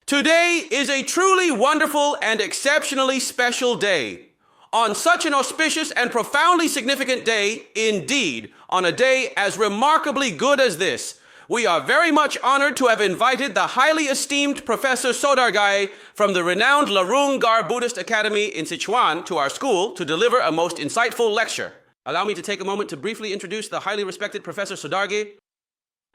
Today is a truly wonderful and exceptionally special day. On such an auspicious and profoundly significant day, indeed, on a day as remarkably good as this, we are very much honored to have invited the highly esteemed Professor Sodargye from the renowned Larung Gar Buddhist Academy in Sichuan to our school to deliver a most insightful lecture. Allow me to take a moment to briefly introduce the highly respected Professor Sodargye.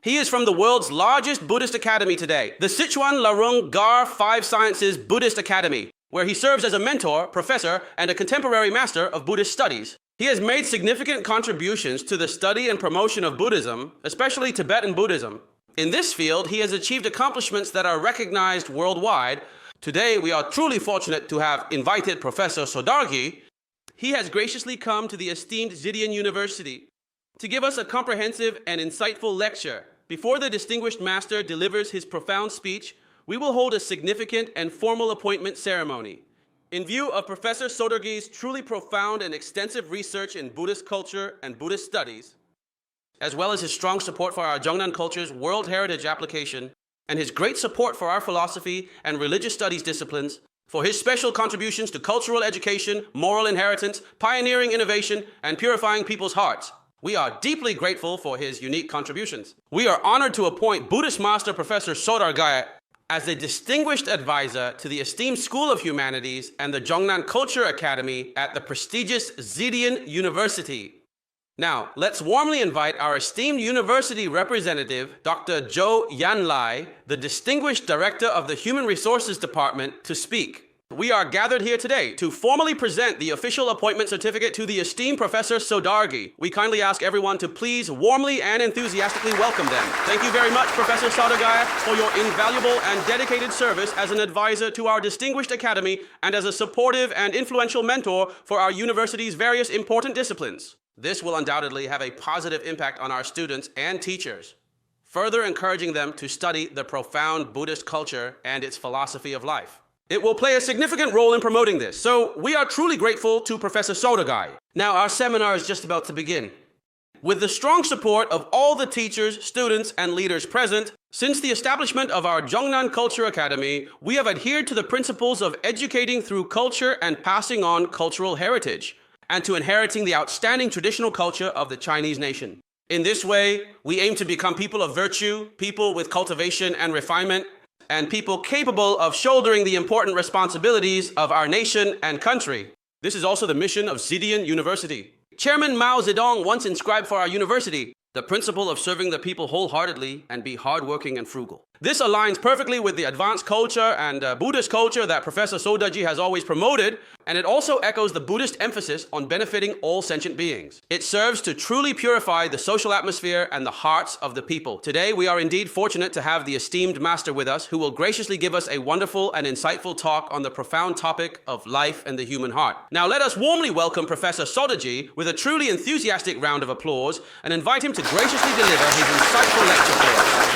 He is from the world's largest Buddhist academy today, the Sichuan Larung Gar Five Sciences Buddhist Academy, where he serves as a mentor, professor, and a contemporary master of Buddhist studies. He has made significant contributions to the study and promotion of Buddhism, especially Tibetan Buddhism. In this field, he has achieved accomplishments that are recognized worldwide. Today, we are truly fortunate to have invited Professor Sodargye. He has graciously come to the esteemed Xidian University to give us a comprehensive and insightful lecture. Before the distinguished master delivers his profound speech, we will hold a significant and formal appointment ceremony. In view of Professor Sodargye's truly profound and extensive research in Buddhist culture and Buddhist studies, as well as his strong support for our Zhongnan culture's World Heritage application, and his great support for our philosophy and religious studies disciplines, for his special contributions to cultural education, moral inheritance, pioneering innovation, and purifying people's hearts, we are deeply grateful for his unique contributions. We are honored to appoint Buddhist Master Professor Sodargye as a distinguished advisor to the esteemed School of Humanities and the Zhongnan Culture Academy at the prestigious Xidian University. Now, let's warmly invite our esteemed university representative, Dr. Zhou Yanlai, the distinguished director of the Human Resources Department, to speak. We are gathered here today to formally present the official appointment certificate to the esteemed Professor Sodargye. We kindly ask everyone to please warmly and enthusiastically welcome them. Thank you very much, Professor Sodargye, for your invaluable and dedicated service as an advisor to our distinguished academy and as a supportive and influential mentor for our university's various important disciplines. This will undoubtedly have a positive impact on our students and teachers, further encouraging them to study the profound Buddhist culture and its philosophy of life. It will play a significant role in promoting this, so we are truly grateful to Professor Sodargye. Now, our seminar is just about to begin. With the strong support of all the teachers, students, and leaders present, since the establishment of our Zhongnan Culture Academy, we have adhered to the principles of educating through culture and passing on cultural heritage, and to inheriting the outstanding traditional culture of the Chinese nation. In this way, we aim to become people of virtue, people with cultivation and refinement, and people capable of shouldering the important responsibilities of our nation and country. This is also the mission of Xidian University. Chairman Mao Zedong once inscribed for our university the principle of serving the people wholeheartedly and be hardworking and frugal. This aligns perfectly with the advanced culture and Buddhist culture that Professor Sodargye has always promoted, and it also echoes the Buddhist emphasis on benefiting all sentient beings. It serves to truly purify the social atmosphere and the hearts of the people. Today, we are indeed fortunate to have the esteemed master with us, who will graciously give us a wonderful and insightful talk on the profound topic of life and the human heart. Now, let us warmly welcome Professor Sodargye with a truly enthusiastic round of applause and invite him to graciously deliver his insightful lecture for us.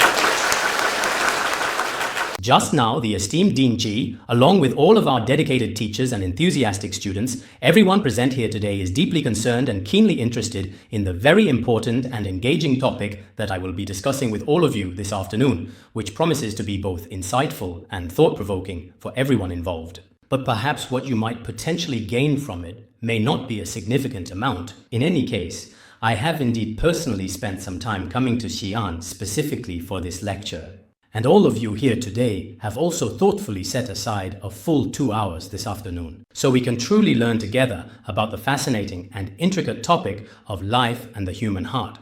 Just now, the esteemed Dean Ji, along with all of our dedicated teachers and enthusiastic students, everyone present here today is deeply concerned and keenly interested in the very important and engaging topic that I will be discussing with all of you this afternoon, which promises to be both insightful and thought-provoking for everyone involved. But perhaps what you might potentially gain from it may not be a significant amount. In any case, I have indeed personally spent some time coming to Xi'an specifically for this lecture. And all of you here today have also thoughtfully set aside a full 2 hours this afternoon, so we can truly learn together about the fascinating and intricate topic of life and the human heart.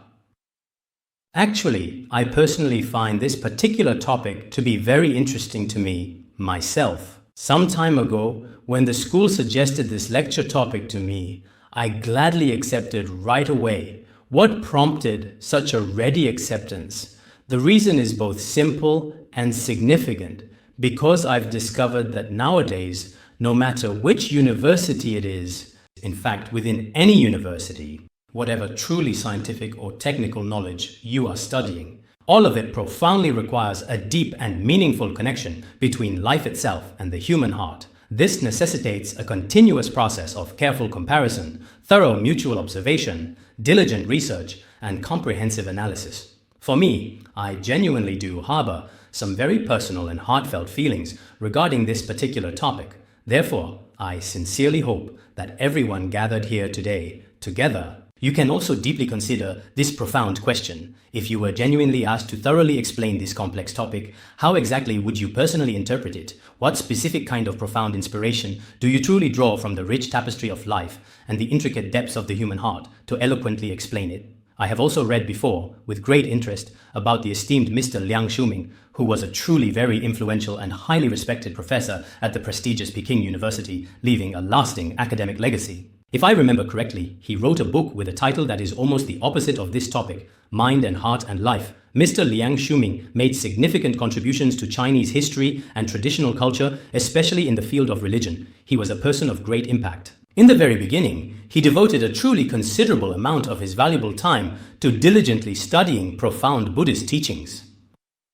Actually, I personally find this particular topic to be very interesting to me, myself. Some time ago, when the school suggested this lecture topic to me, I gladly accepted right away. What prompted such a ready acceptance? The reason is both simple and significant, because I've discovered that nowadays, no matter which university it is, in fact within any university, whatever truly scientific or technical knowledge you are studying, all of it profoundly requires a deep and meaningful connection between life itself and the human heart. This necessitates a continuous process of careful comparison, thorough mutual observation, diligent research, and comprehensive analysis. For me, I genuinely do harbor some very personal and heartfelt feelings regarding this particular topic. Therefore, I sincerely hope that everyone gathered here today, together, you can also deeply consider this profound question. If you were genuinely asked to thoroughly explain this complex topic, how exactly would you personally interpret it? What specific kind of profound inspiration do you truly draw from the rich tapestry of life and the intricate depths of the human heart to eloquently explain it? I have also read before, with great interest, about the esteemed Mr. Liang Shuming, who was a truly very influential and highly respected professor at the prestigious Peking University, leaving a lasting academic legacy. If I remember correctly, he wrote a book with a title that is almost the opposite of this topic, Mind and Heart and Life. Mr. Liang Shuming made significant contributions to Chinese history and traditional culture, especially in the field of religion. He was a person of great impact. In the very beginning, he devoted a truly considerable amount of his valuable time to diligently studying profound Buddhist teachings.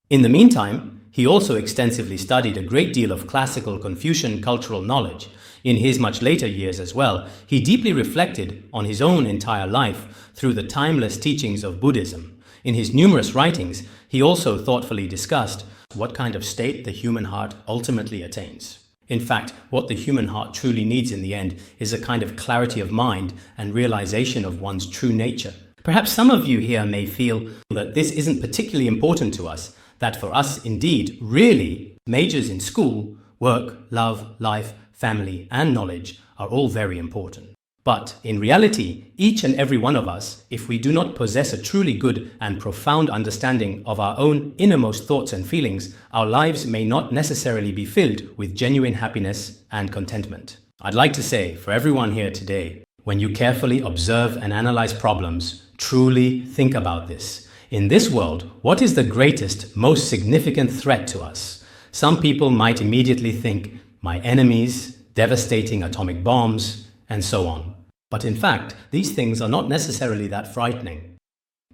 In the meantime, he also extensively studied a great deal of classical Confucian cultural knowledge. In his much later years as well, he deeply reflected on his own entire life through the timeless teachings of Buddhism. In his numerous writings, he also thoughtfully discussed what kind of state the human heart ultimately attains. In fact, what the human heart truly needs in the end is a kind of clarity of mind and realization of one's true nature. Perhaps some of you here may feel that this isn't particularly important to us, that for us indeed, really, majors in school, work, love, life, family, and knowledge are all very important. But in reality, each and every one of us, if we do not possess a truly good and profound understanding of our own innermost thoughts and feelings, our lives may not necessarily be filled with genuine happiness and contentment. I'd like to say, for everyone here today, when you carefully observe and analyze problems, truly think about this. In this world, what is the greatest, most significant threat to us? Some people might immediately think, my enemies, devastating atomic bombs, and so on. But in fact, these things are not necessarily that frightening.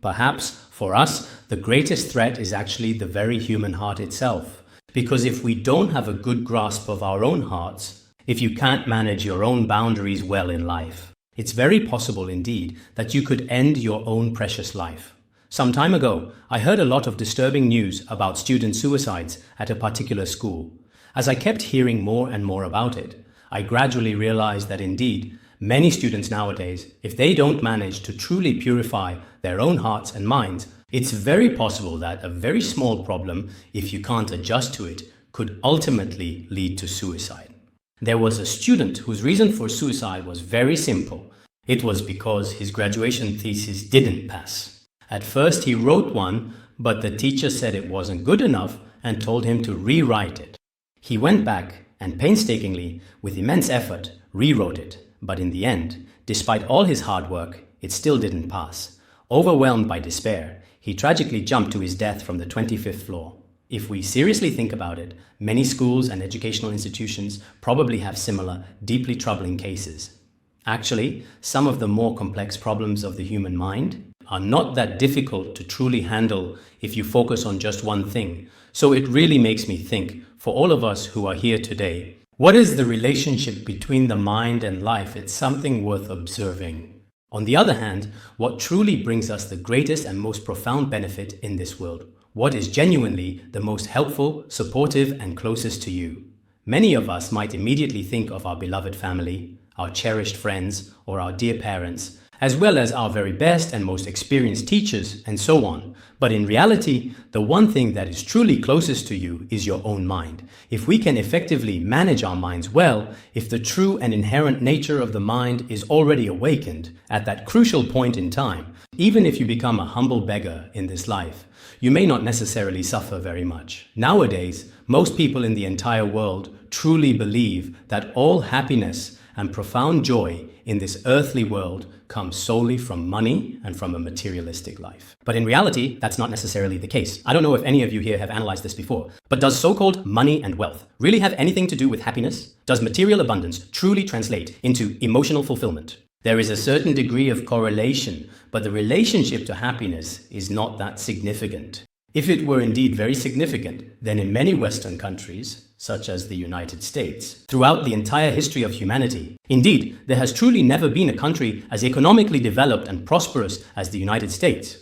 Perhaps, for us, the greatest threat is actually the very human heart itself. Because if we don't have a good grasp of our own hearts, if you can't manage your own boundaries well in life, it's very possible indeed that you could end your own precious life. Some time ago, I heard a lot of disturbing news about student suicides at a particular school. As I kept hearing more and more about it, I gradually realized that indeed, many students nowadays, if they don't manage to truly purify their own hearts and minds, it's very possible that a very small problem, if you can't adjust to it, could ultimately lead to suicide. There was a student whose reason for suicide was very simple. It was because his graduation thesis didn't pass. At first he wrote one, but the teacher said it wasn't good enough and told him to rewrite it. He went back and painstakingly, with immense effort, rewrote it. But in the end, despite all his hard work, it still didn't pass. Overwhelmed by despair, he tragically jumped to his death from the 25th floor. If we seriously think about it, many schools and educational institutions probably have similar, deeply troubling cases. Actually, some of the more complex problems of the human mind are not that difficult to truly handle if you focus on just one thing. So it really makes me think, for all of us who are here today, what is the relationship between the mind and life? It's something worth observing. On the other hand, what truly brings us the greatest and most profound benefit in this world? What is genuinely the most helpful, supportive, and closest to you? Many of us might immediately think of our beloved family, our cherished friends, or our dear parents, as well as our very best and most experienced teachers, and so on. But in reality, the one thing that is truly closest to you is your own mind. If we can effectively manage our minds well, if the true and inherent nature of the mind is already awakened at that crucial point in time, even if you become a humble beggar in this life, you may not necessarily suffer very much. Nowadays, most people in the entire world truly believe that all happiness and profound joy in this earthly world comes solely from money and from a materialistic life. But in reality, that's not necessarily the case. I don't know if any of you here have analyzed this before, but does so-called money and wealth really have anything to do with happiness? Does material abundance truly translate into emotional fulfillment? There is a certain degree of correlation, but the relationship to happiness is not that significant. If it were indeed very significant, then in many Western countries, such as the United States, throughout the entire history of humanity, indeed, there has truly never been a country as economically developed and prosperous as the United States.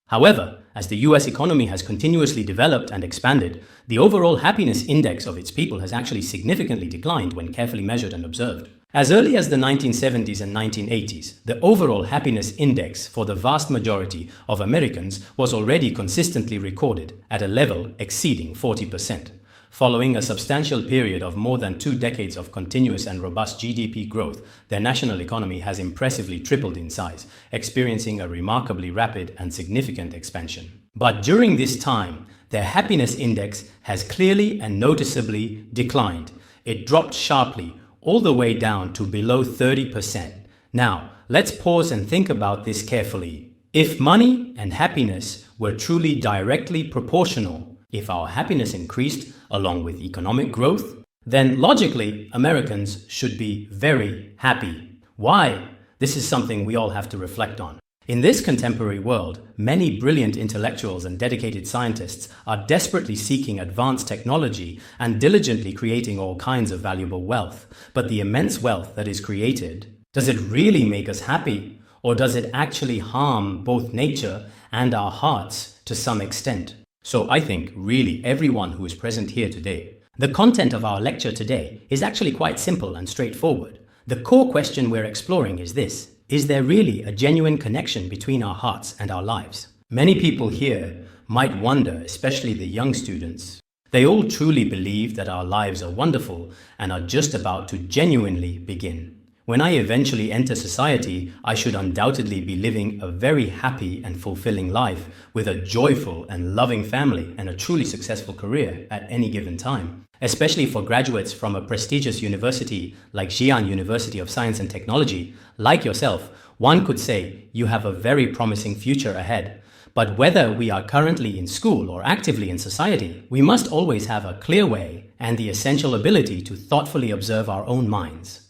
However, as the US economy has continuously developed and expanded, the overall happiness index of its people has actually significantly declined when carefully measured and observed. As early as the 1970s and 1980s, the overall happiness index for the vast majority of Americans was already consistently recorded at a level exceeding 40%. Following a substantial period of more than 2 decades of continuous and robust GDP growth, their national economy has impressively tripled in size, experiencing a remarkably rapid and significant expansion. But during this time, their happiness index has clearly and noticeably declined. It dropped sharply, all the way down to below 30%. Now, let's pause and think about this carefully. If money and happiness were truly directly proportional, if our happiness increased along with economic growth, then logically, Americans should be very happy. Why? This is something we all have to reflect on. In this contemporary world, many brilliant intellectuals and dedicated scientists are desperately seeking advanced technology and diligently creating all kinds of valuable wealth. But the immense wealth that is created, does it really make us happy? Or does it actually harm both nature and our hearts to some extent? So I think really everyone who is present here today, the content of our lecture today is actually quite simple and straightforward. The core question we're exploring is this: is there really a genuine connection between our hearts and our lives? Many people here might wonder, especially the young students. They all truly believe that our lives are wonderful and are just about to genuinely begin. When I eventually enter society, I should undoubtedly be living a very happy and fulfilling life with a joyful and loving family and a truly successful career at any given time. Especially for graduates from a prestigious university like Xidian University of Science and Technology, like yourself, one could say you have a very promising future ahead. But whether we are currently in school or actively in society, we must always have a clear way and the essential ability to thoughtfully observe our own minds.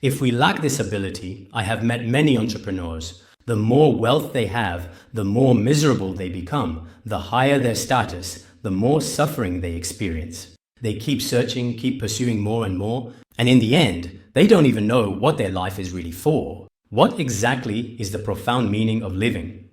If we lack this ability, I have met many entrepreneurs. The more wealth they have, the more miserable they become. The higher their status, the more suffering they experience. They keep searching, keep pursuing more and more, and in the end, they don't even know what their life is really for. What exactly is the profound meaning of living?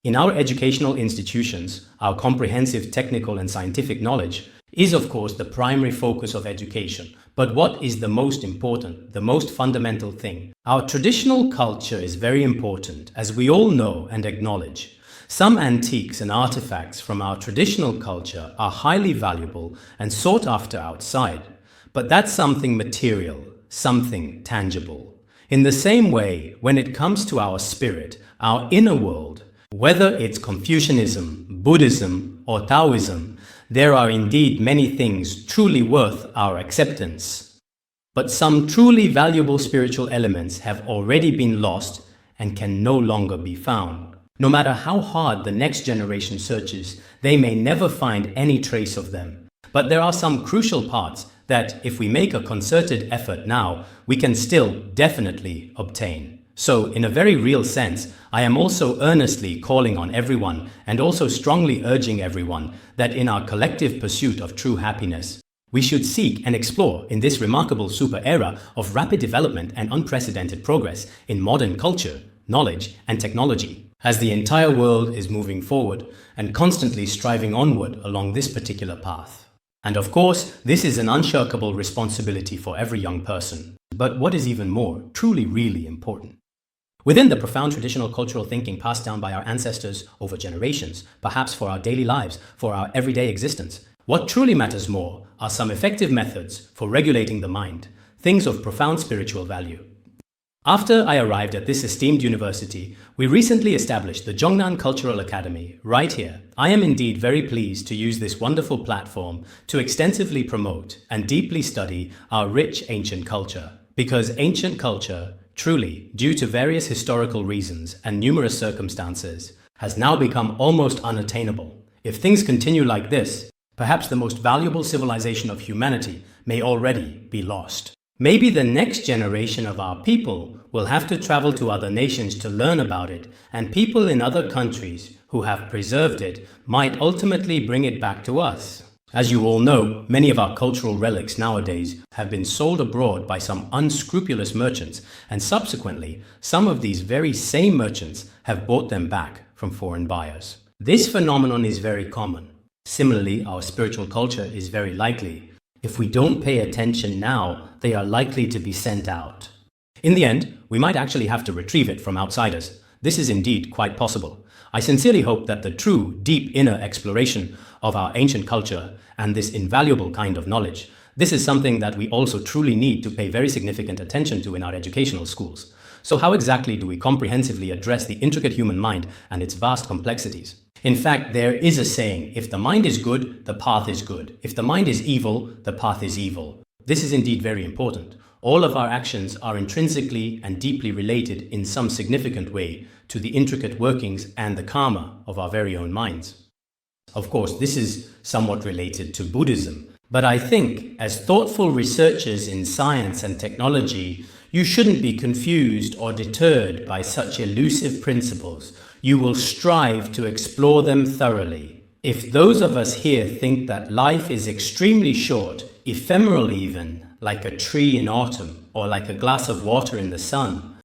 In our educational institutions, our comprehensive technical and scientific knowledge is of course the primary focus of education. But what is the most important, the most fundamental thing? Our traditional culture is very important, as we all know and acknowledge. Some antiques and artifacts from our traditional culture are highly valuable and sought after outside. But that's something material, something tangible. In the same way, when it comes to our spirit, our inner world, whether it's Confucianism, Buddhism, or Taoism, there are indeed many things truly worth our acceptance. But some truly valuable spiritual elements have already been lost and can no longer be found. No matter how hard the next generation searches, they may never find any trace of them. But there are some crucial parts that, if we make a concerted effort now, we can still definitely obtain. So, in a very real sense, I am also earnestly calling on everyone and also strongly urging everyone that in our collective pursuit of true happiness, we should seek and explore in this remarkable super era of rapid development and unprecedented progress in modern culture, knowledge, and technology, as the entire world is moving forward and constantly striving onward along this particular path. And of course, this is an unshirkable responsibility for every young person. But what is even more, truly, really important? Within the profound traditional cultural thinking passed down by our ancestors over generations, perhaps for our daily lives, for our everyday existence, what truly matters more are some effective methods for regulating the mind, things of profound spiritual value. After I arrived at this esteemed university, we recently established the Zhongnan Cultural Academy right here. I am indeed very pleased to use this wonderful platform to extensively promote and deeply study our rich ancient culture, because ancient culture, truly, due to various historical reasons and numerous circumstances, has now become almost unattainable. If things continue like this, perhaps the most valuable civilization of humanity may already be lost. Maybe the next generation of our people will have to travel to other nations to learn about it, and people in other countries who have preserved it might ultimately bring it back to us. As you all know, many of our cultural relics nowadays have been sold abroad by some unscrupulous merchants, and subsequently, some of these very same merchants have bought them back from foreign buyers. This phenomenon is very common. Similarly, our spiritual culture is very likely. If we don't pay attention now, they are likely to be sent out. In the end, we might actually have to retrieve it from outsiders. This is indeed quite possible. I sincerely hope that the true, deep inner exploration of our ancient culture and this invaluable kind of knowledge, this is something that we also truly need to pay very significant attention to in our educational schools. So how exactly do we comprehensively address the intricate human mind and its vast complexities? In fact, there is a saying, if the mind is good, the path is good. If the mind is evil, the path is evil. This is indeed very important. All of our actions are intrinsically and deeply related in some significant way to the intricate workings and the karma of our very own minds. Of course, this is somewhat related to Buddhism, but I think as thoughtful researchers in science and technology, you shouldn't be confused or deterred by such elusive principles. You will strive to explore them thoroughly. If those of us here think that life is extremely short, ephemeral even, like a tree in autumn or like a glass of water in the sun,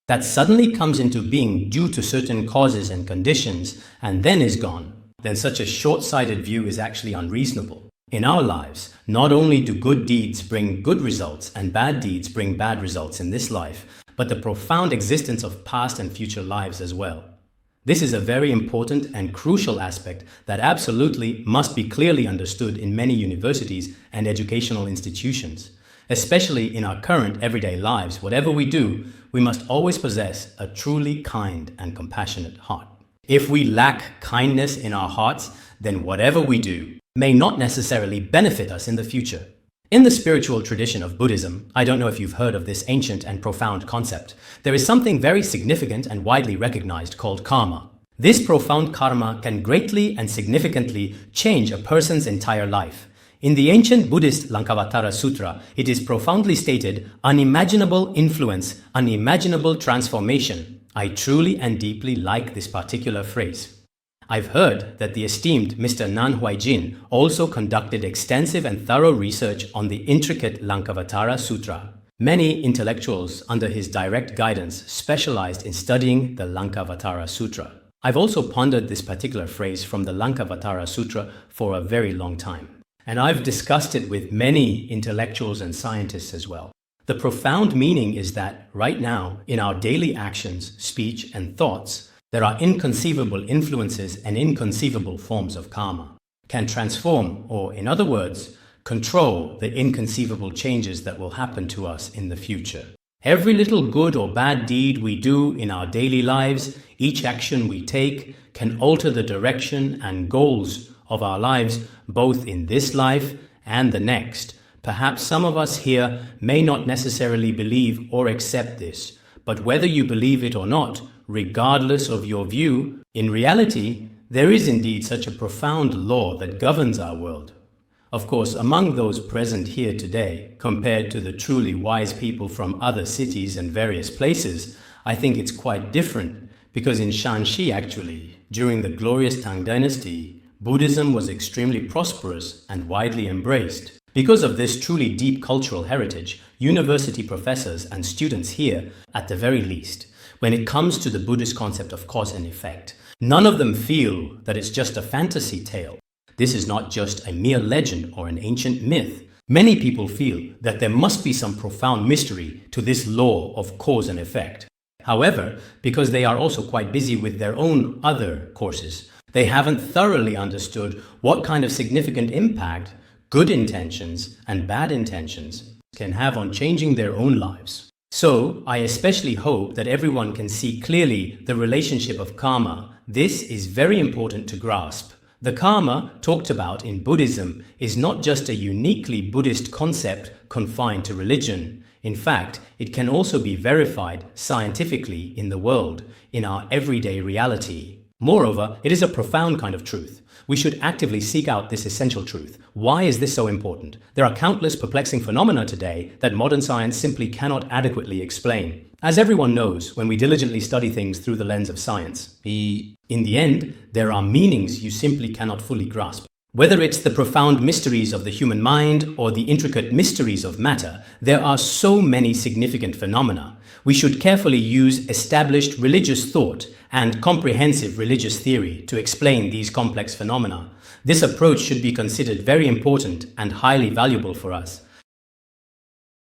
that suddenly comes into being due to certain causes and conditions and then is gone, then such a short-sighted view is actually unreasonable. In our lives, not only do good deeds bring good results and bad deeds bring bad results in this life, but the profound existence of past and future lives as well. This is a very important and crucial aspect that absolutely must be clearly understood in many universities and educational institutions. Especially in our current everyday lives, whatever we do, we must always possess a truly kind and compassionate heart. If we lack kindness in our hearts, then whatever we do may not necessarily benefit us in the future. In the spiritual tradition of Buddhism, I don't know if you've heard of this ancient and profound concept, there is something very significant and widely recognized called karma. This profound karma can greatly and significantly change a person's entire life. In the ancient Buddhist Lankavatara Sutra, it is profoundly stated, unimaginable influence, unimaginable transformation. I truly and deeply like this particular phrase. I've heard that the esteemed Mr. Nan Huaijin also conducted extensive and thorough research on the intricate Lankavatara Sutra. Many intellectuals under his direct guidance specialized in studying the Lankavatara Sutra. I've also pondered this particular phrase from the Lankavatara Sutra for a very long time. And I've discussed it with many intellectuals and scientists as well. The profound meaning is that right now, in our daily actions, speech, and thoughts, there are inconceivable influences and inconceivable forms of karma, can transform, or in other words, control the inconceivable changes that will happen to us in the future. Every little good or bad deed we do in our daily lives, each action we take, can alter the direction and goals of our lives, both in this life and the next. Perhaps some of us here may not necessarily believe or accept this, but whether you believe it or not, regardless of your view, in reality, there is indeed such a profound law that governs our world. Of course, among those present here today, compared to the truly wise people from other cities and various places, I think it's quite different, because in Shanxi actually, during the glorious Tang Dynasty, Buddhism was extremely prosperous and widely embraced. Because of this truly deep cultural heritage, university professors and students here, at the very least, when it comes to the Buddhist concept of cause and effect, none of them feel that it's just a fantasy tale. This is not just a mere legend or an ancient myth. Many people feel that there must be some profound mystery to this law of cause and effect. However, because they are also quite busy with their own other courses, they haven't thoroughly understood what kind of significant impact good intentions and bad intentions can have on changing their own lives. So, I especially hope that everyone can see clearly the relationship of karma. This is very important to grasp. The karma talked about in Buddhism is not just a uniquely Buddhist concept confined to religion. In fact, it can also be verified scientifically in the world, in our everyday reality. Moreover, it is a profound kind of truth. We should actively seek out this essential truth. Why is this so important? There are countless perplexing phenomena today that modern science simply cannot adequately explain. As everyone knows, when we diligently study things through the lens of science, in the end, there are meanings you simply cannot fully grasp. Whether it's the profound mysteries of the human mind or the intricate mysteries of matter, there are so many significant phenomena. We should carefully use established religious thought and comprehensive religious theory to explain these complex phenomena. This approach should be considered very important and highly valuable for us.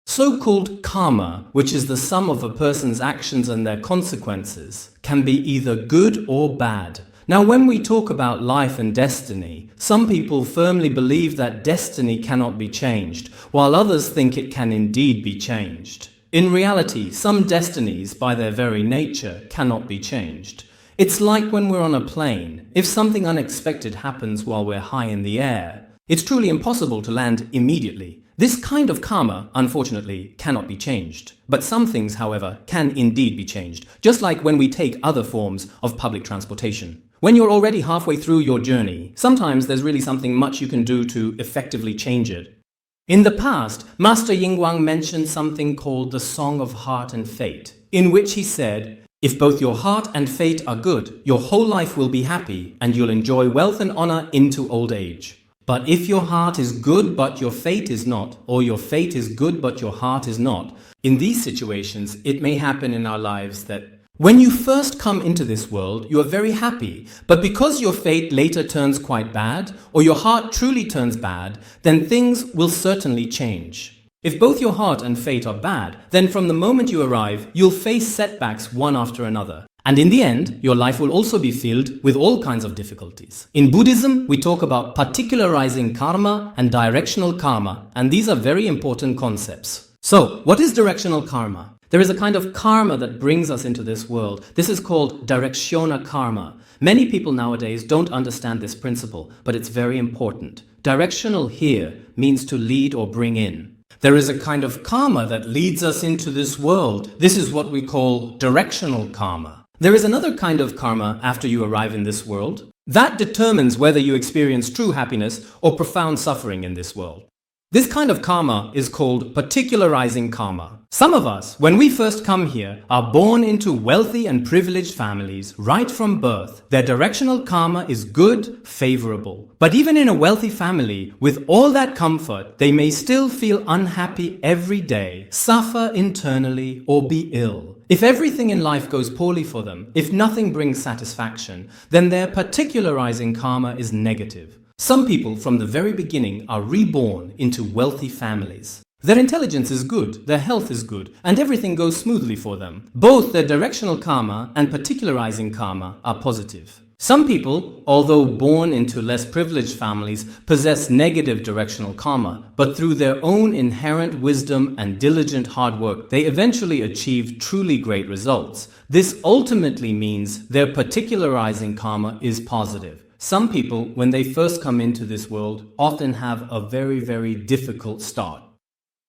So-called karma, which is the sum of a person's actions and their consequences, can be either good or bad. Now, when we talk about life and destiny, some people firmly believe that destiny cannot be changed, while others think it can indeed be changed. In reality, some destinies, by their very nature, cannot be changed. It's like when we're on a plane. If something unexpected happens while we're high in the air, it's truly impossible to land immediately. This kind of karma, unfortunately, cannot be changed. But some things, however, can indeed be changed, just like when we take other forms of public transportation. When you're already halfway through your journey, sometimes there's really something much you can do to effectively change it. In the past, Master Yingguang mentioned something called the Song of Heart and Fate, in which he said, "If both your heart and fate are good, your whole life will be happy and you'll enjoy wealth and honor into old age. But if your heart is good but your fate is not, or your fate is good but your heart is not, in these situations it may happen in our lives that when you first come into this world, you are very happy, but because your fate later turns quite bad, or your heart truly turns bad, then things will certainly change. If both your heart and fate are bad, then from the moment you arrive, you'll face setbacks one after another. And in the end, your life will also be filled with all kinds of difficulties. In Buddhism, we talk about particularizing karma and directional karma, and these are very important concepts. So, what is directional karma? There is a kind of karma that brings us into this world. This is called directiona karma. Many people nowadays don't understand this principle, but it's very important. Directional here means to lead or bring in. There is a kind of karma that leads us into this world. This is what we call directional karma. There is another kind of karma after you arrive in this world. That determines whether you experience true happiness or profound suffering in this world. This kind of karma is called particularizing karma. Some of us, when we first come here, are born into wealthy and privileged families right from birth. Their directional karma is good, favorable. But even in a wealthy family, with all that comfort, they may still feel unhappy every day, suffer internally, or be ill. If everything in life goes poorly for them, if nothing brings satisfaction, then their particularizing karma is negative. Some people from the very beginning are reborn into wealthy families. Their intelligence is good, their health is good, and everything goes smoothly for them. Both their directional karma and particularizing karma are positive. Some people, although born into less privileged families, possess negative directional karma, but through their own inherent wisdom and diligent hard work, they eventually achieve truly great results. This ultimately means their particularizing karma is positive. Some people, when they first come into this world, often have a very, very difficult start.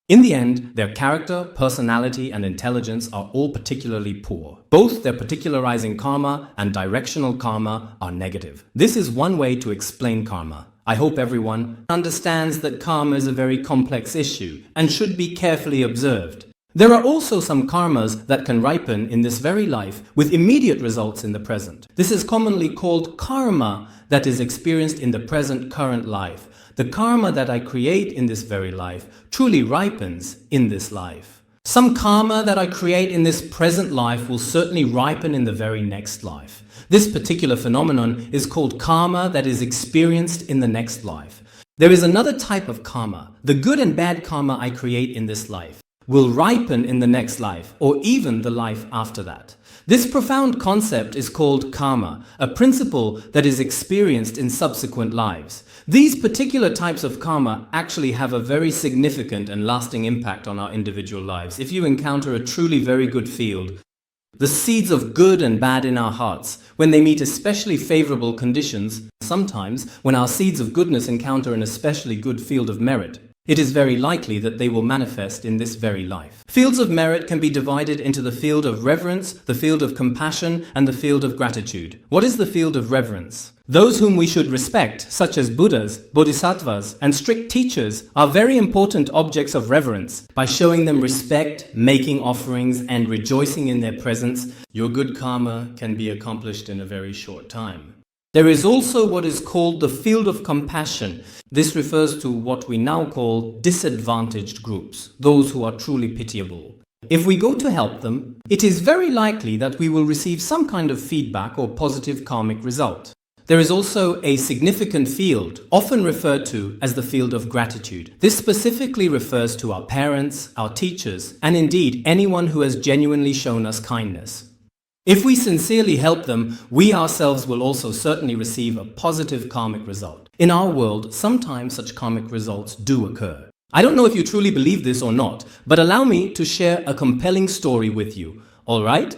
In the end, their character, personality, and intelligence are all particularly poor. Both their particularizing karma and directional karma are negative. This is one way to explain karma. I hope everyone understands that karma is a very complex issue and should be carefully observed. There are also some karmas that can ripen in this very life with immediate results in the present. This is commonly called karma that is experienced in the present current life. The karma that I create in this very life truly ripens in this life. Some karma that I create in this present life will certainly ripen in the very next life. This particular phenomenon is called karma that is experienced in the next life. There is another type of karma, the good and bad karma I create in this life will ripen in the next life, or even the life after that. This profound concept is called karma, a principle that is experienced in subsequent lives. These particular types of karma actually have a very significant and lasting impact on our individual lives. If you encounter a truly very good field, the seeds of good and bad in our hearts, when they meet especially favorable conditions, sometimes when our seeds of goodness encounter an especially good field of merit, it is very likely that they will manifest in this very life. Fields of merit can be divided into the field of reverence, the field of compassion, and the field of gratitude. What is the field of reverence? Those whom we should respect, such as Buddhas, Bodhisattvas, and strict teachers, are very important objects of reverence. By showing them respect, making offerings, and rejoicing in their presence, your good karma can be accomplished in a very short time. There is also what is called the field of compassion. This refers to what we now call disadvantaged groups, those who are truly pitiable. If we go to help them, it is very likely that we will receive some kind of feedback or positive karmic result. There is also a significant field, often referred to as the field of gratitude. This specifically refers to our parents, our teachers, and indeed anyone who has genuinely shown us kindness. If we sincerely help them, we ourselves will also certainly receive a positive karmic result. In our world, sometimes such karmic results do occur. I don't know if you truly believe this or not, but allow me to share a compelling story with you, alright?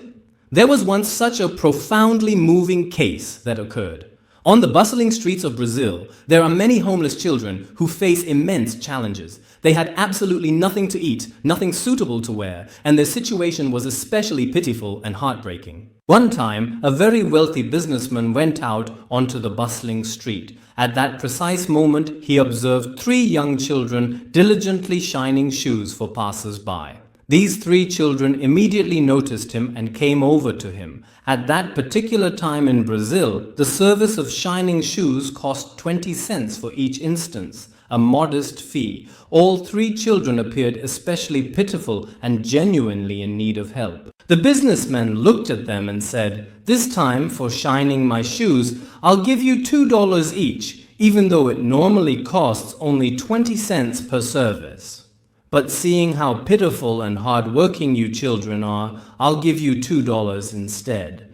There was once such a profoundly moving case that occurred. On the bustling streets of Brazil, there are many homeless children who face immense challenges. They had absolutely nothing to eat, nothing suitable to wear, and their situation was especially pitiful and heartbreaking. One time, a very wealthy businessman went out onto the bustling street. At that precise moment, he observed 3 young children diligently shining shoes for passers-by. These 3 children immediately noticed him and came over to him. At that particular time in Brazil, the service of shining shoes cost 20 cents for each instance, a modest fee. All 3 children appeared especially pitiful and genuinely in need of help. The businessman looked at them and said, "This time, for shining my shoes, I'll give you $2 each, even though it normally costs only 20 cents per service. But seeing how pitiful and hard-working you children are, I'll give you $2 instead."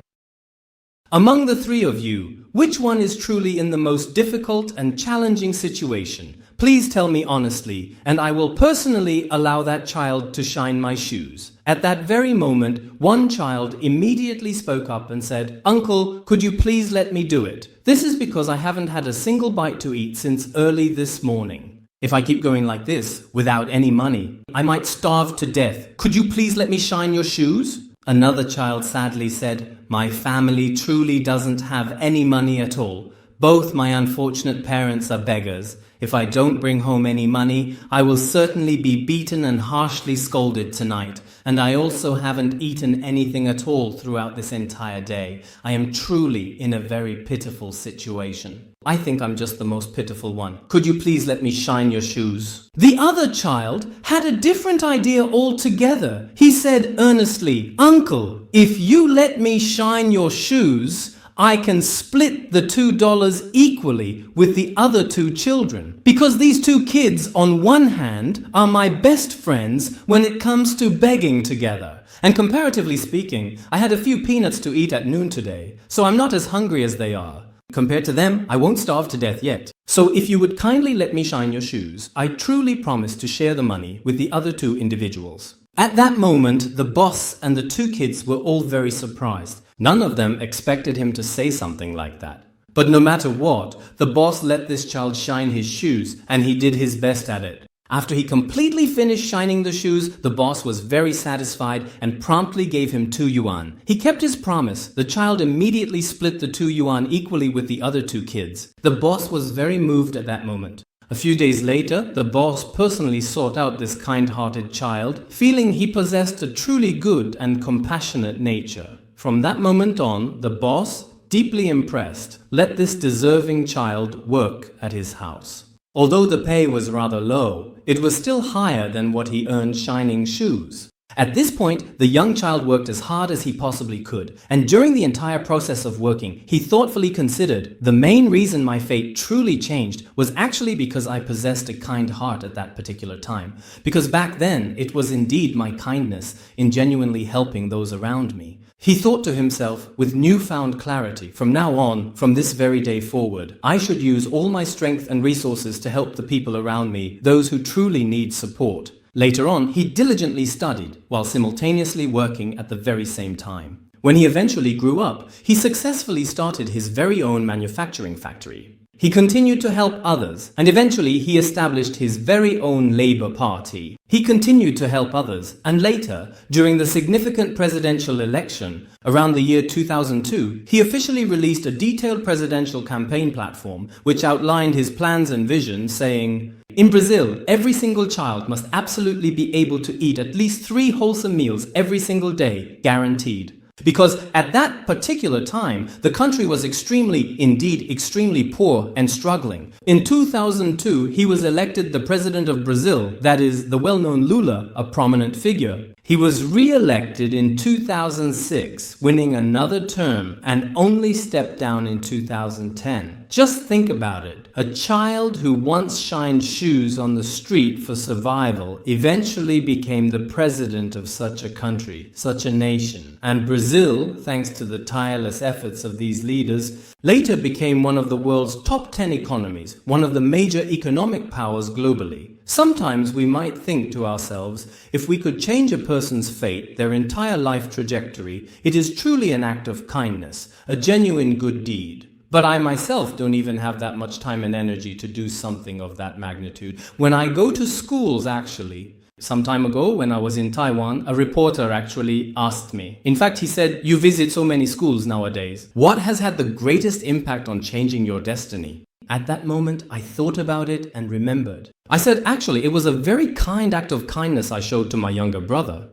Among the 3 of you, which one is truly in the most difficult and challenging situation? Please tell me honestly, and I will personally allow that child to shine my shoes. At that very moment, one child immediately spoke up and said, "Uncle, could you please let me do it? This is because I haven't had a single bite to eat since early this morning. If I keep going like this, without any money, I might starve to death. Could you please let me shine your shoes?" Another child sadly said, "My family truly doesn't have any money at all. Both my unfortunate parents are beggars. If I don't bring home any money, I will certainly be beaten and harshly scolded tonight. And I also haven't eaten anything at all throughout this entire day. I am truly in a very pitiful situation. I think I'm just the most pitiful one. Could you please let me shine your shoes?" The other child had a different idea altogether. He said earnestly, "Uncle, if you let me shine your shoes, I can split the $2 equally with the other 2 children. Because these 2 kids, on one hand, are my best friends when it comes to begging together. And comparatively speaking, I had a few peanuts to eat at noon today, so I'm not as hungry as they are. Compared to them, I won't starve to death yet. So if you would kindly let me shine your shoes, I truly promise to share the money with the other 2 individuals." At that moment, the boss and the 2 kids were all very surprised. None of them expected him to say something like that. But no matter what, the boss let this child shine his shoes, and he did his best at it. After he completely finished shining the shoes, the boss was very satisfied and promptly gave him 2 yuan. He kept his promise. The child immediately split the 2 yuan equally with the other 2 kids. The boss was very moved at that moment. A few days later, the boss personally sought out this kind-hearted child, feeling he possessed a truly good and compassionate nature. From that moment on, the boss, deeply impressed, let this deserving child work at his house. Although the pay was rather low, it was still higher than what he earned shining shoes. At this point, the young child worked as hard as he possibly could, and during the entire process of working, he thoughtfully considered, the main reason my fate truly changed was actually because I possessed a kind heart at that particular time. Because back then, it was indeed my kindness in genuinely helping those around me. He thought to himself, with newfound clarity, from now on, from this very day forward, I should use all my strength and resources to help the people around me, those who truly need support. Later on, he diligently studied, while simultaneously working at the very same time. When he eventually grew up, he successfully started his very own manufacturing factory. He continued to help others, and eventually he established his very own Labour Party. He continued to help others, and later, during the significant presidential election, around the year 2002, he officially released a detailed presidential campaign platform which outlined his plans and visions, saying, "In Brazil, every single child must absolutely be able to eat at least 3 wholesome meals every single day, guaranteed. Because at that particular time, the country was indeed extremely poor and struggling. In 2002, he was elected the president of Brazil, that is, the well-known Lula, a prominent figure. He was re-elected in 2006, winning another term, and only stepped down in 2010. Just think about it. A child who once shined shoes on the street for survival eventually became the president of such a country, such a nation. And Brazil, thanks to the tireless efforts of these leaders, later became one of the world's top 10 economies, one of the major economic powers globally. Sometimes we might think to ourselves, if we could change a person's fate, their entire life trajectory, it is truly an act of kindness, a genuine good deed. But I myself don't even have that much time and energy to do something of that magnitude. When I go to schools, actually, some time ago when I was in Taiwan, a reporter actually asked me. In fact, he said, "You visit so many schools nowadays. What has had the greatest impact on changing your destiny?" At that moment, I thought about it and remembered. I said, actually, it was a very kind act of kindness I showed to my younger brother.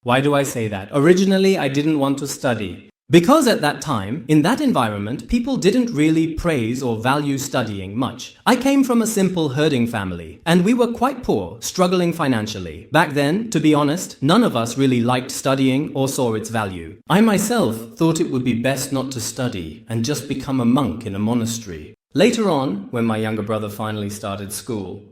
Why do I say that? Originally, I didn't want to study. Because at that time, in that environment, people didn't really praise or value studying much. I came from a simple herding family, and we were quite poor, struggling financially. Back then, to be honest, none of us really liked studying or saw its value. I myself thought it would be best not to study and just become a monk in a monastery. Later on, when my younger brother finally started school,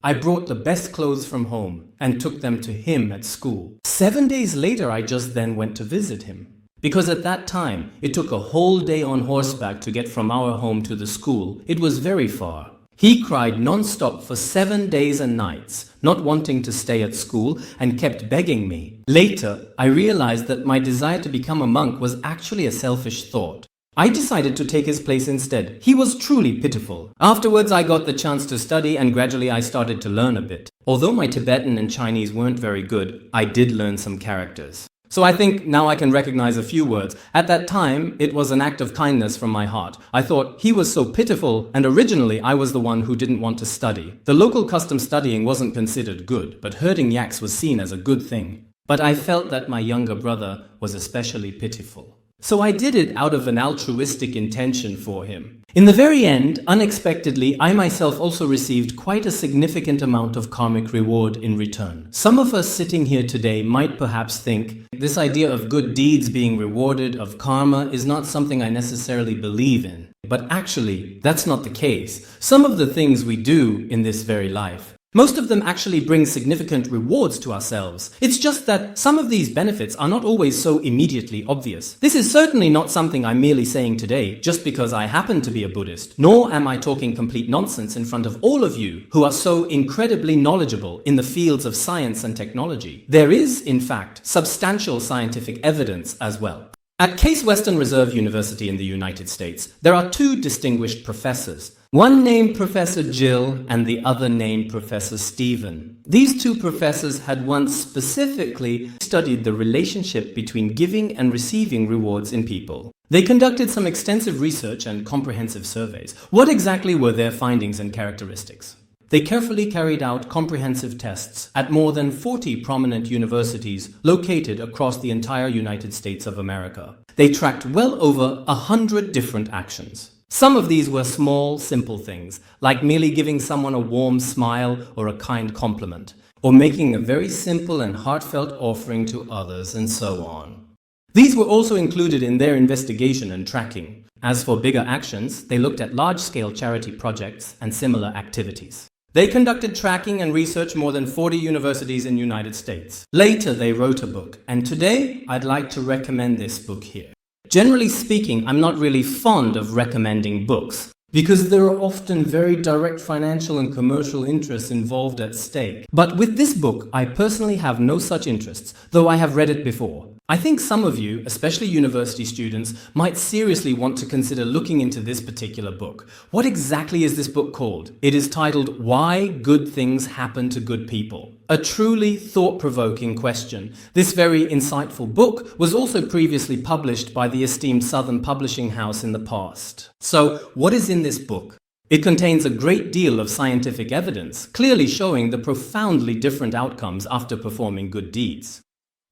I brought the best clothes from home and took them to him at school. 7 days later, I just then went to visit him. Because at that time, it took a whole day on horseback to get from our home to the school. It was very far. He cried non-stop for 7 days and nights, not wanting to stay at school, and kept begging me. Later, I realized that my desire to become a monk was actually a selfish thought. I decided to take his place instead. He was truly pitiful. Afterwards, I got the chance to study, and gradually I started to learn a bit. Although my Tibetan and Chinese weren't very good, I did learn some characters. So I think now I can recognize a few words. At that time, it was an act of kindness from my heart. I thought he was so pitiful, and originally I was the one who didn't want to study. The local custom studying wasn't considered good, but herding yaks was seen as a good thing. But I felt that my younger brother was especially pitiful. So I did it out of an altruistic intention for him. In the very end, unexpectedly, I myself also received quite a significant amount of karmic reward in return. Some of us sitting here today might perhaps think, this idea of good deeds being rewarded, of karma, is not something I necessarily believe in. But actually, that's not the case. Some of the things we do in this very life, most of them actually bring significant rewards to ourselves. It's just that some of these benefits are not always so immediately obvious. This is certainly not something I'm merely saying today just because I happen to be a Buddhist, nor am I talking complete nonsense in front of all of you who are so incredibly knowledgeable in the fields of science and technology. There is, in fact, substantial scientific evidence as well. At Case Western Reserve University in the United States, there are two distinguished professors. One named Professor Jill and the other named Professor Stephen. These two professors had once specifically studied the relationship between giving and receiving rewards in people. They conducted some extensive research and comprehensive surveys. What exactly were their findings and characteristics? They carefully carried out comprehensive tests at more than 40 prominent universities located across the entire United States of America. They tracked well over 100 different actions. Some of these were small, simple things, like merely giving someone a warm smile or a kind compliment, or making a very simple and heartfelt offering to others, and so on. These were also included in their investigation and tracking. As for bigger actions, they looked at large-scale charity projects and similar activities. They conducted tracking and research more than 40 universities in the United States. Later, they wrote a book, and today, I'd like to recommend this book here. Generally speaking, I'm not really fond of recommending books, because there are often very direct financial and commercial interests involved at stake. But with this book, I personally have no such interests, though I have read it before. I think some of you, especially university students, might seriously want to consider looking into this particular book. What exactly is this book called? It is titled, Why Good Things Happen to Good People. A truly thought-provoking question. This very insightful book was also previously published by the esteemed Southern Publishing House in the past. So, what is in this book? It contains a great deal of scientific evidence, clearly showing the profoundly different outcomes after performing good deeds.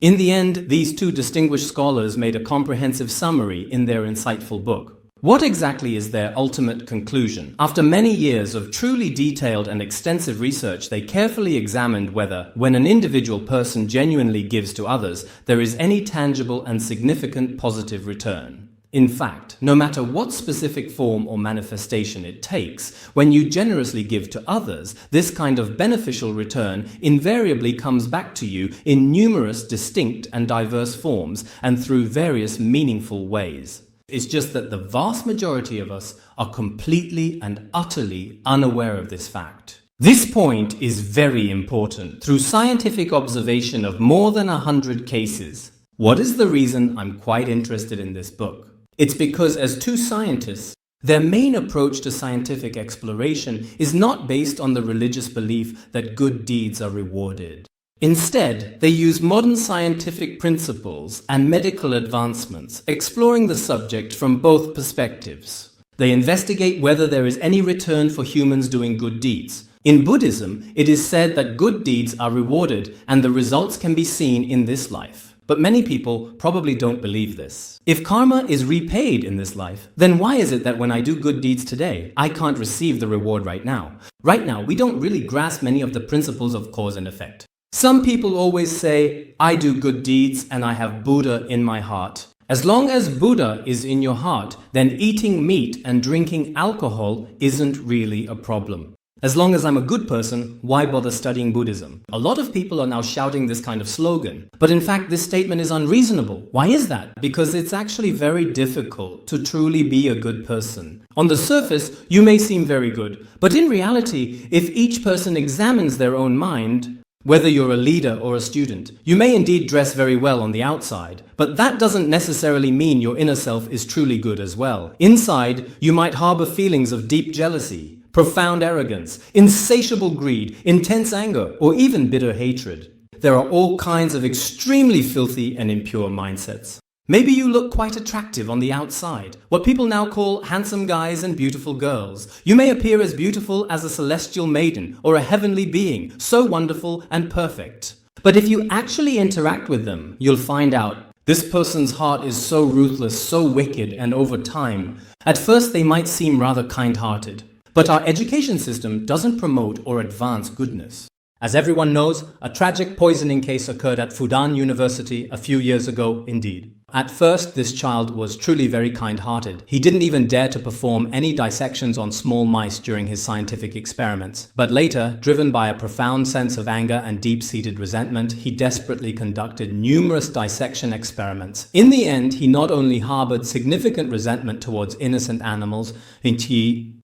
In the end, these two distinguished scholars made a comprehensive summary in their insightful book. What exactly is their ultimate conclusion? After many years of truly detailed and extensive research, they carefully examined whether, when an individual person genuinely gives to others, there is any tangible and significant positive return. In fact, no matter what specific form or manifestation it takes, when you generously give to others, this kind of beneficial return invariably comes back to you in numerous distinct and diverse forms and through various meaningful ways. It's just that the vast majority of us are completely and utterly unaware of this fact. This point is very important. Through scientific observation of more than 100 cases. What is the reason I'm quite interested in this book? It's because as two scientists, their main approach to scientific exploration is not based on the religious belief that good deeds are rewarded. Instead, they use modern scientific principles and medical advancements, exploring the subject from both perspectives. They investigate whether there is any return for humans doing good deeds. In Buddhism, it is said that good deeds are rewarded and the results can be seen in this life. But many people probably don't believe this. If karma is repaid in this life, then why is it that when I do good deeds today, I can't receive the reward right now? Right now, we don't really grasp many of the principles of cause and effect. Some people always say, I do good deeds and I have Buddha in my heart. As long as Buddha is in your heart, then eating meat and drinking alcohol isn't really a problem. As long as I'm a good person, why bother studying Buddhism? A lot of people are now shouting this kind of slogan. But in fact, this statement is unreasonable. Why is that? Because it's actually very difficult to truly be a good person. On the surface, you may seem very good. But in reality, if each person examines their own mind, whether you're a leader or a student, you may indeed dress very well on the outside, but that doesn't necessarily mean your inner self is truly good as well. Inside, you might harbor feelings of deep jealousy, profound arrogance, insatiable greed, intense anger, or even bitter hatred. There are all kinds of extremely filthy and impure mindsets. Maybe you look quite attractive on the outside, what people now call handsome guys and beautiful girls. You may appear as beautiful as a celestial maiden or a heavenly being, so wonderful and perfect. But if you actually interact with them, you'll find out this person's heart is so ruthless, so wicked, and over time, at first they might seem rather kind-hearted. But our education system doesn't promote or advance goodness. As everyone knows, a tragic poisoning case occurred at Xidian University a few years ago indeed. At first, this child was truly very kind-hearted. He didn't even dare to perform any dissections on small mice during his scientific experiments. But later, driven by a profound sense of anger and deep-seated resentment, he desperately conducted numerous dissection experiments. In the end, he not only harbored significant resentment towards innocent animals,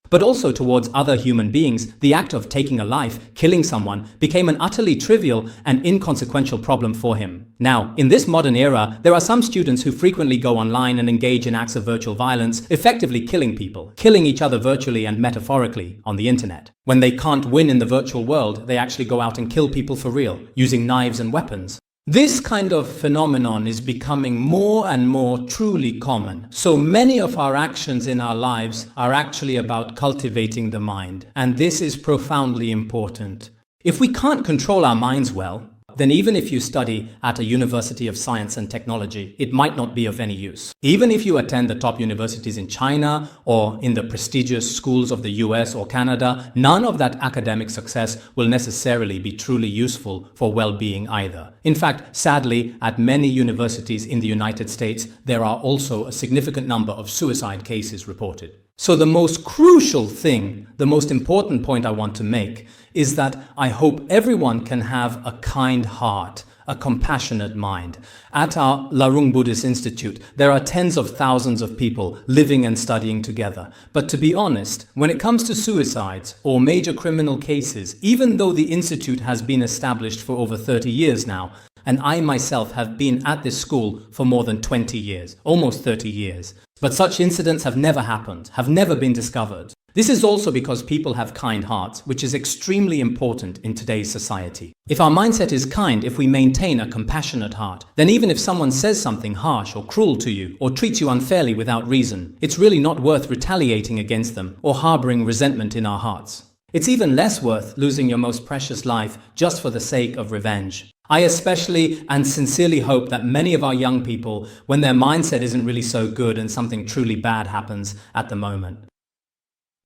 but also towards other human beings. The act of taking a life, killing someone, became an utterly trivial and inconsequential problem for him. Now, in this modern era, there are some students who frequently go online and engage in acts of virtual violence, effectively killing people, killing each other virtually and metaphorically on the internet. When they can't win in the virtual world, they actually go out and kill people for real, using knives and weapons. This kind of phenomenon is becoming more and more truly common. So many of our actions in our lives are actually about cultivating the mind. And this is profoundly important. If we can't control our minds well, then even if you study at a university of science and technology, it might not be of any use. Even if you attend the top universities in China or in the prestigious schools of the US or Canada, none of that academic success will necessarily be truly useful for well-being either. In fact, sadly, at many universities in the United States, there are also a significant number of suicide cases reported. So the most crucial thing, the most important point I want to make is that I hope everyone can have a kind heart, a compassionate mind. At our Larung Buddhist Institute, there are tens of thousands of people living and studying together. But to be honest, when it comes to suicides or major criminal cases, even though the institute has been established for over 30 years now, and I myself have been at this school for more than 20 years, almost 30 years, but such incidents have never happened, have never been discovered. This is also because people have kind hearts, which is extremely important in today's society. If our mindset is kind, if we maintain a compassionate heart, then even if someone says something harsh or cruel to you or treats you unfairly without reason, it's really not worth retaliating against them or harboring resentment in our hearts. It's even less worth losing your most precious life just for the sake of revenge. I especially and sincerely hope that many of our young people, when their mindset isn't really so good and something truly bad happens at the moment,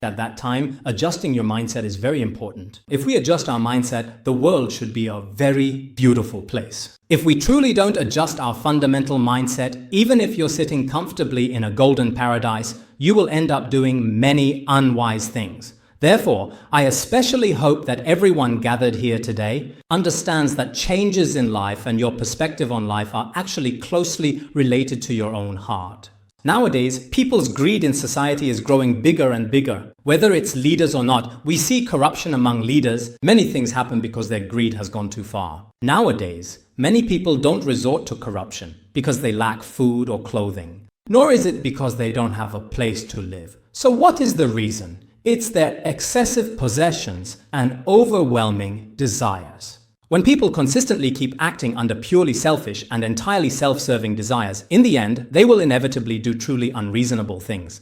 at that time, adjusting your mindset is very important. If we adjust our mindset, the world should be a very beautiful place. If we truly don't adjust our fundamental mindset, even if you're sitting comfortably in a golden paradise, you will end up doing many unwise things. Therefore, I especially hope that everyone gathered here today understands that changes in life and your perspective on life are actually closely related to your own heart. Nowadays, people's greed in society is growing bigger and bigger. Whether it's leaders or not, we see corruption among leaders. Many things happen because their greed has gone too far. Nowadays, many people don't resort to corruption because they lack food or clothing. Nor is it because they don't have a place to live. So what is the reason? It's their excessive possessions and overwhelming desires. When people consistently keep acting under purely selfish and entirely self-serving desires, in the end, they will inevitably do truly unreasonable things.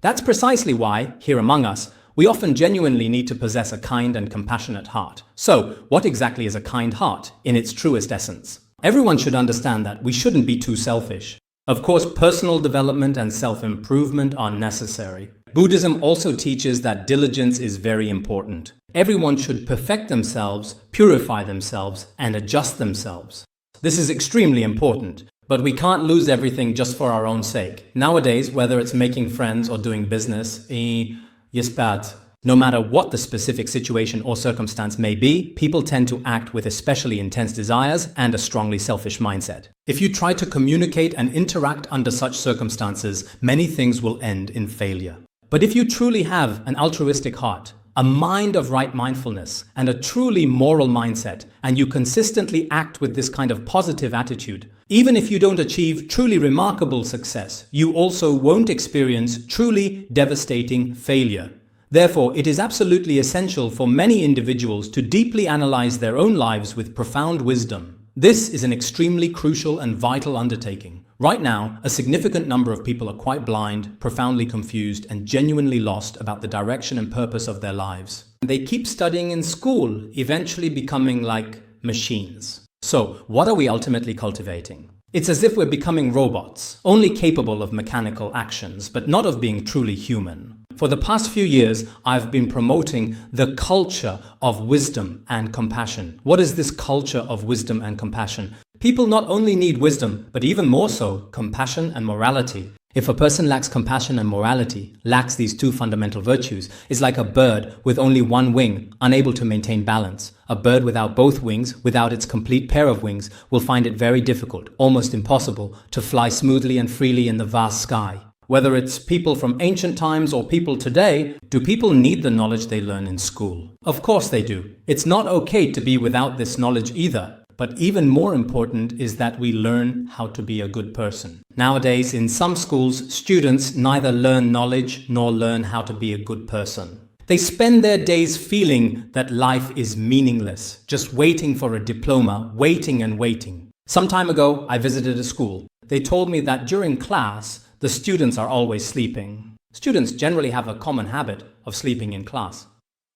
That's precisely why, here among us, we often genuinely need to possess a kind and compassionate heart. So, what exactly is a kind heart in its truest essence? Everyone should understand that we shouldn't be too selfish. Of course, personal development and self-improvement are necessary. Buddhism also teaches that diligence is very important. Everyone should perfect themselves, purify themselves, and adjust themselves. This is extremely important, but we can't lose everything just for our own sake. Nowadays, whether it's making friends or doing business, no matter what the specific situation or circumstance may be, people tend to act with especially intense desires and a strongly selfish mindset. If you try to communicate and interact under such circumstances, many things will end in failure. But if you truly have an altruistic heart, a mind of right mindfulness, and a truly moral mindset, and you consistently act with this kind of positive attitude, even if you don't achieve truly remarkable success, you also won't experience truly devastating failure. Therefore, it is absolutely essential for many individuals to deeply analyze their own lives with profound wisdom. This is an extremely crucial and vital undertaking. Right now, a significant number of people are quite blind, profoundly confused, and genuinely lost about the direction and purpose of their lives. They keep studying in school, eventually becoming like machines. So, what are we ultimately cultivating? It's as if we're becoming robots, only capable of mechanical actions, but not of being truly human. For the past few years, I've been promoting the culture of wisdom and compassion. What is this culture of wisdom and compassion? People not only need wisdom, but even more so, compassion and morality. If a person lacks compassion and morality, lacks these two fundamental virtues, is like a bird with only one wing, unable to maintain balance. A bird without both wings, without its complete pair of wings, will find it very difficult, almost impossible, to fly smoothly and freely in the vast sky. Whether it's people from ancient times or people today, do people need the knowledge they learn in school? Of course they do. It's not okay to be without this knowledge either. But even more important is that we learn how to be a good person. Nowadays, in some schools, students neither learn knowledge nor learn how to be a good person. They spend their days feeling that life is meaningless, just waiting for a diploma, waiting and waiting. Some time ago, I visited a school. They told me that during class, the students are always sleeping. Students generally have a common habit of sleeping in class.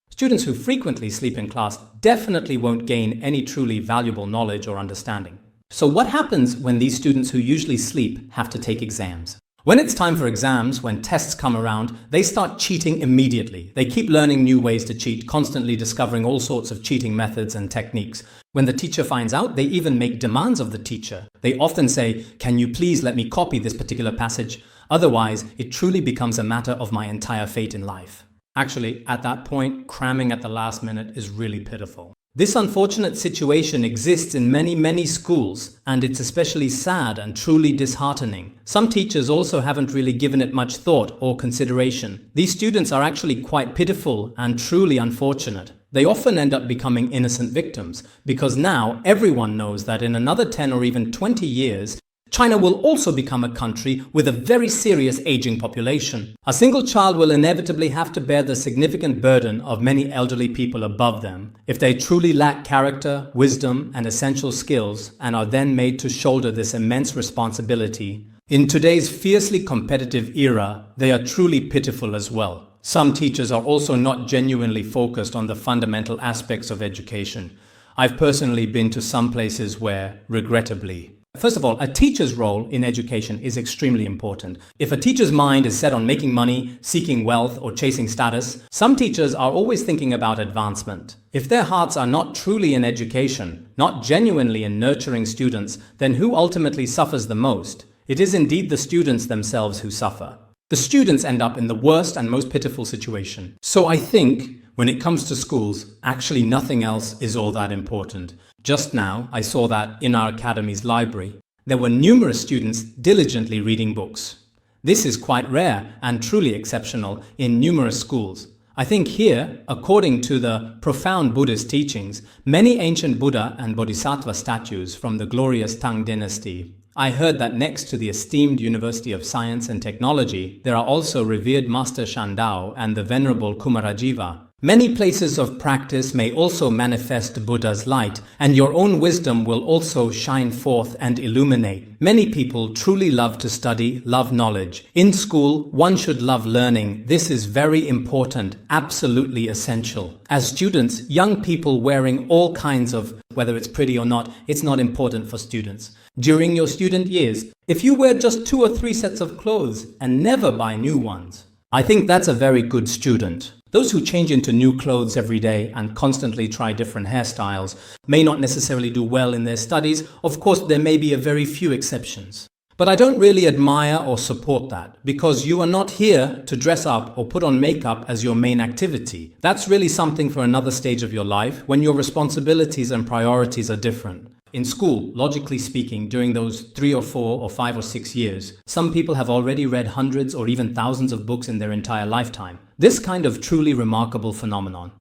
Students who frequently sleep in class definitely won't gain any truly valuable knowledge or understanding. So what happens when these students who usually sleep have to take exams? When it's time for exams, when tests come around, they start cheating immediately. They keep learning new ways to cheat, constantly discovering all sorts of cheating methods and techniques. When the teacher finds out, they even make demands of the teacher. They often say, "Can you please let me copy this particular passage? Otherwise, it truly becomes a matter of my entire fate in life." Actually, at that point, cramming at the last minute is really pitiful. This unfortunate situation exists in many schools, and it's especially sad and truly disheartening. Some teachers also haven't really given it much thought or consideration. These students are actually quite pitiful and truly unfortunate. They often end up becoming innocent victims, because now everyone knows that in another 10 or even 20 years, China will also become a country with a very serious aging population. A single child will inevitably have to bear the significant burden of many elderly people above them if they truly lack character, wisdom, and essential skills, and are then made to shoulder this immense responsibility. In today's fiercely competitive era, they are truly pitiful as well. Some teachers are also not genuinely focused on the fundamental aspects of education. I've personally been to some places where, regrettably, first of all, a teacher's role in education is extremely important. If a teacher's mind is set on making money, seeking wealth, or chasing status, some teachers are always thinking about advancement. If their hearts are not truly in education, not genuinely in nurturing students, then who ultimately suffers the most? It is indeed the students themselves who suffer. The students end up in the worst and most pitiful situation. So I think, when it comes to schools, actually nothing else is all that important. Just now, I saw that in our academy's library, there were numerous students diligently reading books. This is quite rare and truly exceptional in numerous schools. I think here, according to the profound Buddhist teachings, many ancient Buddha and Bodhisattva statues from the glorious Tang dynasty. I heard that next to the esteemed University of Science and Technology, there are also revered Master Shandao and the Venerable Kumarajiva. Many places of practice may also manifest Buddha's light, and your own wisdom will also shine forth and illuminate. Many people truly love to study, love knowledge. In school, one should love learning. This is very important, absolutely essential. As students, young people wearing all kinds of, whether it's pretty or not, it's not important for students. During your student years, if you wear just 2 or 3 sets of clothes and never buy new ones, I think that's a very good student. Those who change into new clothes every day and constantly try different hairstyles may not necessarily do well in their studies. Of course, there may be a very few exceptions. But I don't really admire or support that, because you are not here to dress up or put on makeup as your main activity. That's really something for another stage of your life, when your responsibilities and priorities are different. In school, logically speaking, during those 3 or 4 or 5 or 6 years, some people have already read hundreds or even thousands of books in their entire lifetime. This kind of truly remarkable phenomenon.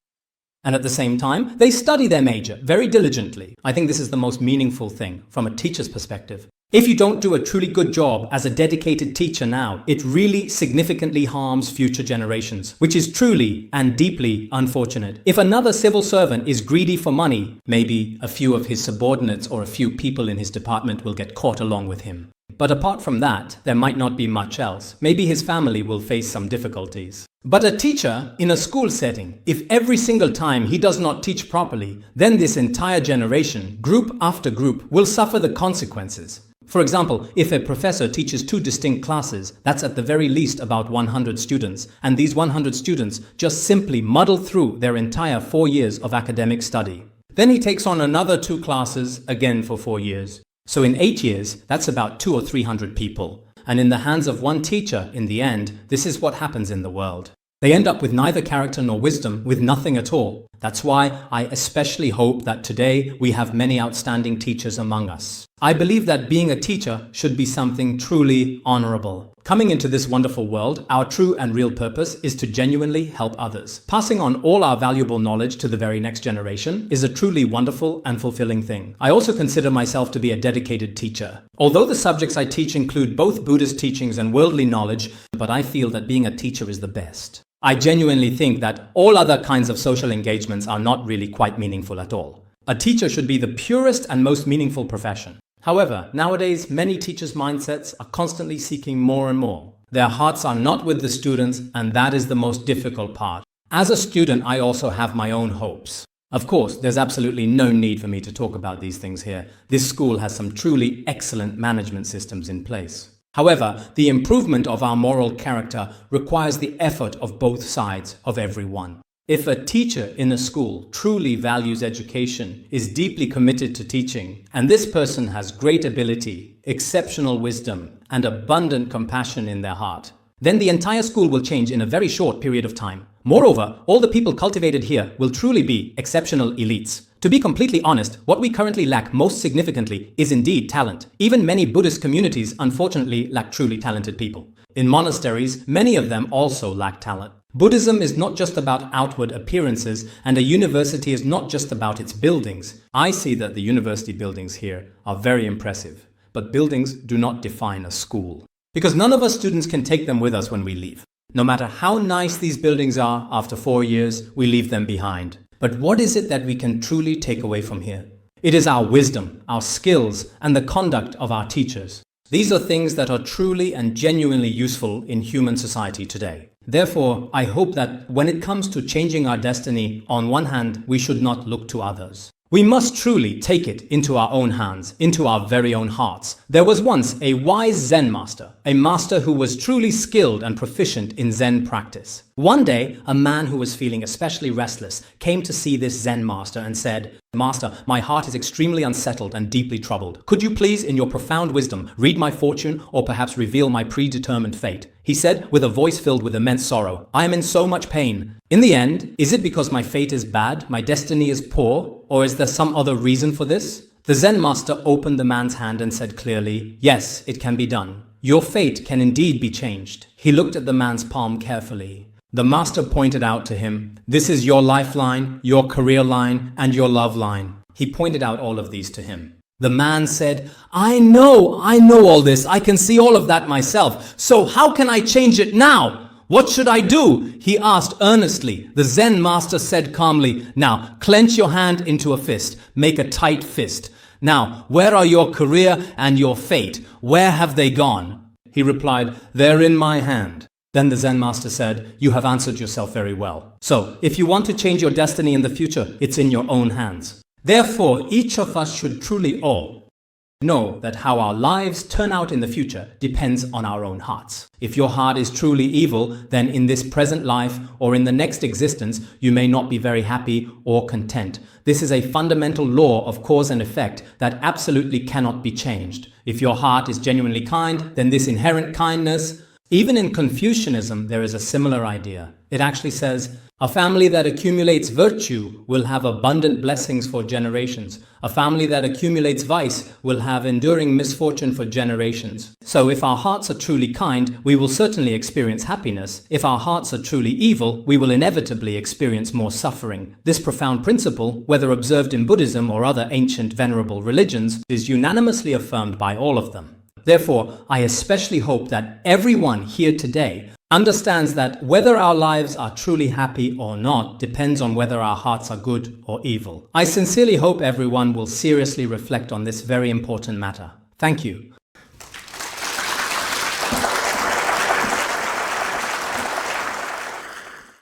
And at the same time, they study their major very diligently. I think this is the most meaningful thing from a teacher's perspective. If you don't do a truly good job as a dedicated teacher now, it really significantly harms future generations, which is truly and deeply unfortunate. If another civil servant is greedy for money, maybe a few of his subordinates or a few people in his department will get caught along with him. But apart from that, there might not be much else. Maybe his family will face some difficulties. But a teacher in a school setting, if every single time he does not teach properly, then this entire generation, group after group, will suffer the consequences. For example, if a professor teaches 2 distinct classes, that's at the very least about 100 students, and these 100 students just simply muddle through their entire 4 years of academic study. Then he takes on another 2 classes, again for 4 years. So in 8 years, that's about 200 or 300 people. And in the hands of one teacher, in the end, this is what happens in the world. They end up with neither character nor wisdom, with nothing at all. That's why I especially hope that today we have many outstanding teachers among us. I believe that being a teacher should be something truly honorable. Coming into this wonderful world, our true and real purpose is to genuinely help others. Passing on all our valuable knowledge to the very next generation is a truly wonderful and fulfilling thing. I also consider myself to be a dedicated teacher. Although the subjects I teach include both Buddhist teachings and worldly knowledge, but I feel that being a teacher is the best. I genuinely think that all other kinds of social engagements are not really quite meaningful at all. A teacher should be the purest and most meaningful profession. However, nowadays, many teachers' mindsets are constantly seeking more and more. Their hearts are not with the students, and that is the most difficult part. As a student, I also have my own hopes. Of course, there's absolutely no need for me to talk about these things here. This school has some truly excellent management systems in place. However, the improvement of our moral character requires the effort of both sides of everyone. If a teacher in a school truly values education, is deeply committed to teaching, and this person has great ability, exceptional wisdom, and abundant compassion in their heart, then the entire school will change in a very short period of time. Moreover, all the people cultivated here will truly be exceptional elites. To be completely honest, what we currently lack most significantly is indeed talent. Even many Buddhist communities unfortunately lack truly talented people. In monasteries, many of them also lack talent. Buddhism is not just about outward appearances, and a university is not just about its buildings. I see that the university buildings here are very impressive, but buildings do not define a school. Because none of us students can take them with us when we leave. No matter how nice these buildings are, after 4 years, we leave them behind. But what is it that we can truly take away from here? It is our wisdom, our skills, and the conduct of our teachers. These are things that are truly and genuinely useful in human society today. Therefore, I hope that when it comes to changing our destiny, on one hand, we should not look to others. We must truly take it into our own hands, into our very own hearts. There was once a wise Zen master, a master who was truly skilled and proficient in Zen practice. One day, a man who was feeling especially restless came to see this Zen master and said, "Master, my heart is extremely unsettled and deeply troubled. Could you please, in your profound wisdom, read my fortune or perhaps reveal my predetermined fate?" He said with a voice filled with immense sorrow, "I am in so much pain. In the end, is it because my fate is bad, my destiny is poor, or is there some other reason for this?" The Zen master opened the man's hand and said clearly, "Yes, it can be done. Your fate can indeed be changed." He looked at the man's palm carefully. The master pointed out to him, "This is your lifeline, your career line, and your love line." He pointed out all of these to him. The man said, I know all this. I can see all of that myself. So how can I change it now? What should I do? He asked earnestly. The Zen master said calmly, "Now, clench your hand into a fist. Make a tight fist. Now, where are your career and your fate? Where have they gone?" He replied, "They're in my hand." Then the Zen master said, "You have answered yourself very well. So, if you want to change your destiny in the future, it's in your own hands." Therefore, each of us should truly all know that how our lives turn out in the future depends on our own hearts. If your heart is truly evil, then in this present life or in the next existence, you may not be very happy or content. This is a fundamental law of cause and effect that absolutely cannot be changed. If your heart is genuinely kind, then this inherent kindness, even in Confucianism, there is a similar idea. It actually says, a family that accumulates virtue will have abundant blessings for generations. A family that accumulates vice will have enduring misfortune for generations. So if our hearts are truly kind, we will certainly experience happiness. If our hearts are truly evil, we will inevitably experience more suffering. This profound principle, whether observed in Buddhism or other ancient venerable religions, is unanimously affirmed by all of them. Therefore, I especially hope that everyone here today understands that whether our lives are truly happy or not depends on whether our hearts are good or evil. I sincerely hope everyone will seriously reflect on this very important matter. Thank you.